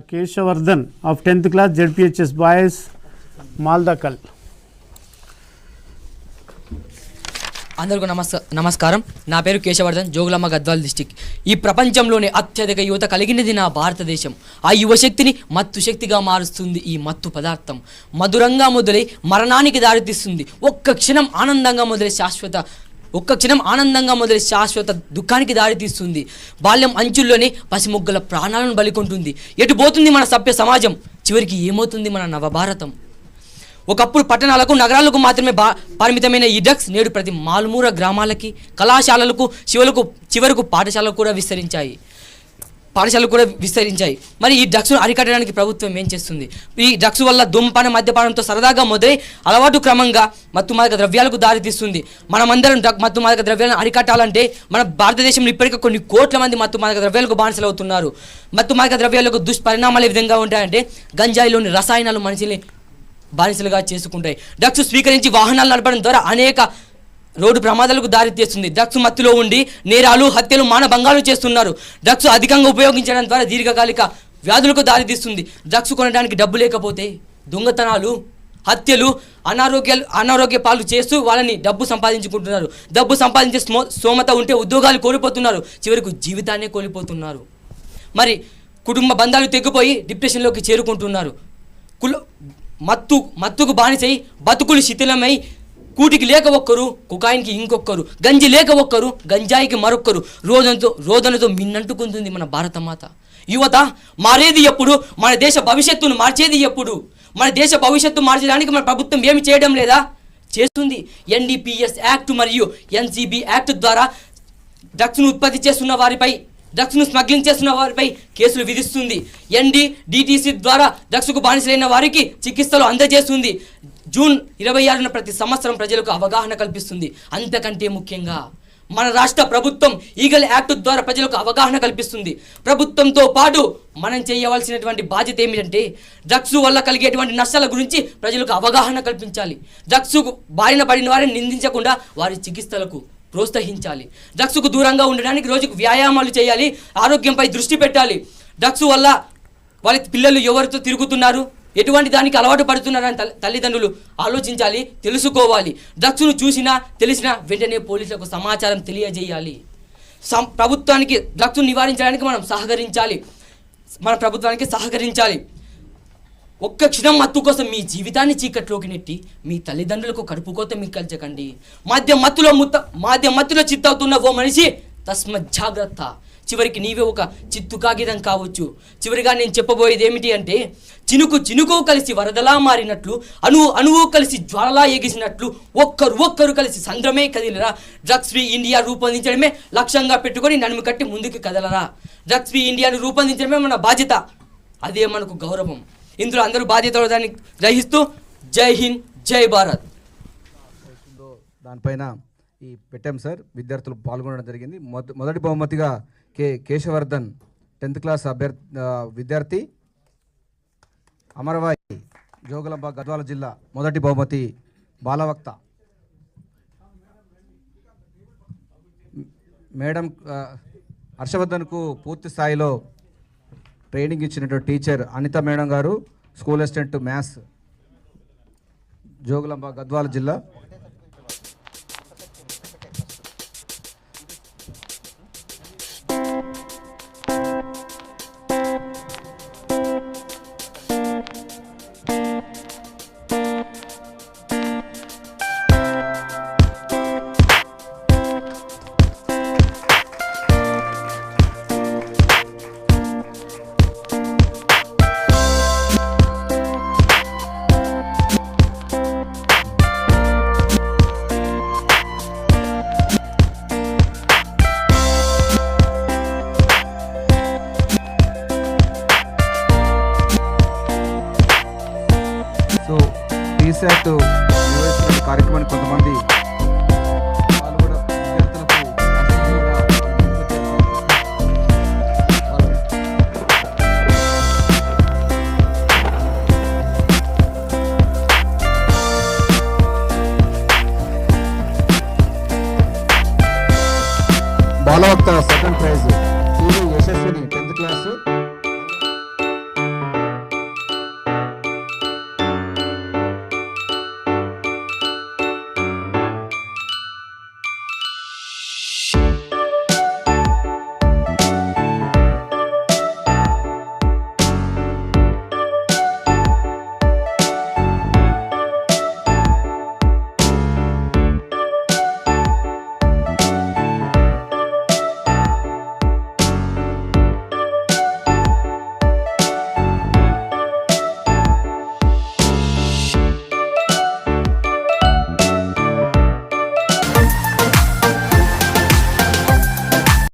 Keshavardhan of 10th class ZPHS Boys, Maldakal. అందరికీ నమస్కారం. నా పేరు కేశవర్ధన్, జోగులాంబ గద్వాల్ డిస్టిక్. ఈ ప్రపంచంలోనే అత్యధిక యువత కలిగినది నా భారతదేశం. ఆ యువశక్తిని మత్తు శక్తిగా మారుస్తుంది ఈ మత్తు పదార్థం. మధురంగా మొదలై మరణానికి దారితీస్తుంది. ఒక్క క్షణం ఆనందంగా మొదలై శాశ్వత దుఃఖానికి దారితీస్తుంది. బాల్యం అంచుల్లోనే పసిమొగ్గల ప్రాణాలను బలికొంటుంది. ఎటు పోతుంది మన సభ్య సమాజం? చివరికి ఏమవుతుంది మన నవభారతం? ఒకప్పుడు పట్టణాలకు నగరాలకు మాత్రమే పరిమితమైన ఈ డ్రగ్స్ నేడు ప్రతి మారుమూల గ్రామాలకి, కళాశాలలకు, చివరకు పాఠశాలలు కూడా విస్తరించాయి. మరి ఈ డ్రగ్స్ను అరికట్టడానికి ప్రభుత్వం ఏం చేస్తుంది? ఈ డ్రగ్స్ వల్ల ధూమపాన మద్యపానంతో సరదాగా మొదలై అలవాటు క్రమంగా మత్తుమాదక ద్రవ్యాలకు దారితీస్తుంది. మనమందరం మత్తుమాదక ద్రవ్యాలను అరికట్టాలంటే మన భారతదేశంలో ఇప్పటికే కొన్ని కోట్ల మంది మత్తుమాదక ద్రవ్యాలకు బానిసలు అవుతున్నారు. మత్తుమాదక ద్రవ్యాలకు దుష్పరిణామాలు ఏ విధంగా ఉంటాయంటే, గంజాయిలోని రసాయనాలు మనిషిని బానిసలుగా చేసుకుంటాయి. డ్రగ్స్ స్వీకరించి వాహనాలు నడపడం ద్వారా అనేక రోడ్డు ప్రమాదాలకు దారితీస్తుంది. డ్రగ్స్ మత్తులో ఉండి నేరాలు, హత్యలు, మానభంగాలు చేస్తున్నారు. డ్రగ్స్ అధికంగా ఉపయోగించడం ద్వారా దీర్ఘకాలిక వ్యాధులకు దారితీస్తుంది. డ్రగ్స్ కొనడానికి డబ్బు లేకపోతే దొంగతనాలు, హత్యలు, అనారోగ్య పాలు చేస్తూ వాళ్ళని డబ్బు సంపాదించుకుంటున్నారు. డబ్బు సంపాదించే స్తోమత ఉంటే ఉద్యోగాలు కోల్పోతున్నారు. చివరికి జీవితాన్నే కోల్పోతున్నారు. మరి కుటుంబ బంధాలు తెగిపోయి డిప్రెషన్లోకి చేరుకుంటున్నారు. మత్తుకు బానిసై బతుకులు శిథిలమై కూటికి లేక ఒక్కరు, కుకాయిన్కి ఇంకొక్కరు, గంజి లేక ఒక్కరు, గంజాయికి మరొక్కరు, రోదనతో మిన్నంటుకుంటుంది మన భారతమాత. యువత మారేది ఎప్పుడు? మన దేశ భవిష్యత్తును మార్చేది ఎప్పుడు? మన దేశ భవిష్యత్తు మార్చడానికి మన ప్రభుత్వం ఏమి చేయడం లేదా? చేస్తుంది. NDPS యాక్ట్ మరియు NCB యాక్ట్ ద్వారా డ్రగ్స్ను ఉత్పత్తి చేస్తున్న వారిపై, డ్రగ్స్ను స్మగ్లింగ్ చేస్తున్న వారిపై కేసులు విధిస్తుంది. NDDTC ద్వారా డ్రగ్స్కు బానిసలైన వారికి చికిత్సలు అందజేస్తుంది. జూన్ 26న ప్రతి సంవత్సరం ప్రజలకు అవగాహన కల్పిస్తుంది. అంతకంటే ముఖ్యంగా మన రాష్ట్ర ప్రభుత్వం ఈగల్ యాక్ట్ ద్వారా ప్రజలకు అవగాహన కల్పిస్తుంది. ప్రభుత్వంతో పాటు మనం చేయవలసినటువంటి బాధ్యత ఏమిటంటే, డ్రగ్స్ వల్ల కలిగేటువంటి నష్టాల గురించి ప్రజలకు అవగాహన కల్పించాలి. డ్రగ్స్ బారిన పడిన వారిని నిందించకుండా వారి చికిత్సలకు ప్రోత్సహించాలి. డ్రగ్స్కు దూరంగా ఉండడానికి రోజుకు వ్యాయామాలు చేయాలి. ఆరోగ్యంపై దృష్టి పెట్టాలి. డ్రగ్స్ వల్ల వాళ్ళ పిల్లలు ఎవరితో తిరుగుతున్నారు, ఎటువంటి దానికి అలవాటు పడుతున్నారని తల్లిదండ్రులు ఆలోచించాలి, తెలుసుకోవాలి. డ్రగ్స్ను చూసినా తెలిసినా వెంటనే పోలీసులకు సమాచారం తెలియజేయాలి. ప్రభుత్వానికి డ్రగ్స్ను నివారించడానికి మన ప్రభుత్వానికి సహకరించాలి. ఒక్క క్షణం మత్తు కోసం మీ జీవితాన్ని చీకట్లోకి నెట్టి మీ తల్లిదండ్రులకు కడుపు కోత మిక్కల్చకండి. మాధ్య మత్తులో చిత్తవుతున్న ఓ మనిషి, తస్మత్ జాగ్రత్త. చివరికి నీవే ఒక చిత్తు కాగితం కావచ్చు. చివరిగా నేను చెప్పబోయేది ఏమిటి అంటే, చినుకు కలిసి వరదలా మారినట్లు, అణువు కలిసి జ్వాలలా ఎగిసినట్లు, ఒక్కరు కలిసి సంద్రమే కదిలరా. డ్రగ్స్ ఫ్రీ ఇండియా రూపొందించడమే లక్ష్యంగా పెట్టుకొని నడుము కట్టి ముందుకు కదలరా. డ్రగ్స్ ఫ్రీ ఇండియాను రూపొందించడమే మన బాధ్యత. అదే మనకు గౌరవం. ఇందులో అందరూ బాధ్యతలు దాన్ని గ్రహిస్తూ జై హింద్, జై భారత్. దానిపైన ఈ పెట్టాం సార్. విద్యార్థులు పాల్గొనడం జరిగింది. మొదటి బహుమతిగా కేశవర్ధన్ 10th క్లాస్ విద్యార్థి, అమరవాయి, జోగులాంబ గద్వాల జిల్లా. మొదటి బహుమతి బాలవక్త మేడం. హర్షవర్ధన్కు పూర్తి స్థాయిలో ట్రైనింగ్ ఇచ్చినటువంటి టీచర్ అనిత మేడం గారు, school assistant maths, Jogulamba Gadwal జిల్లా. కార్యక్రమానికి కొంతమంది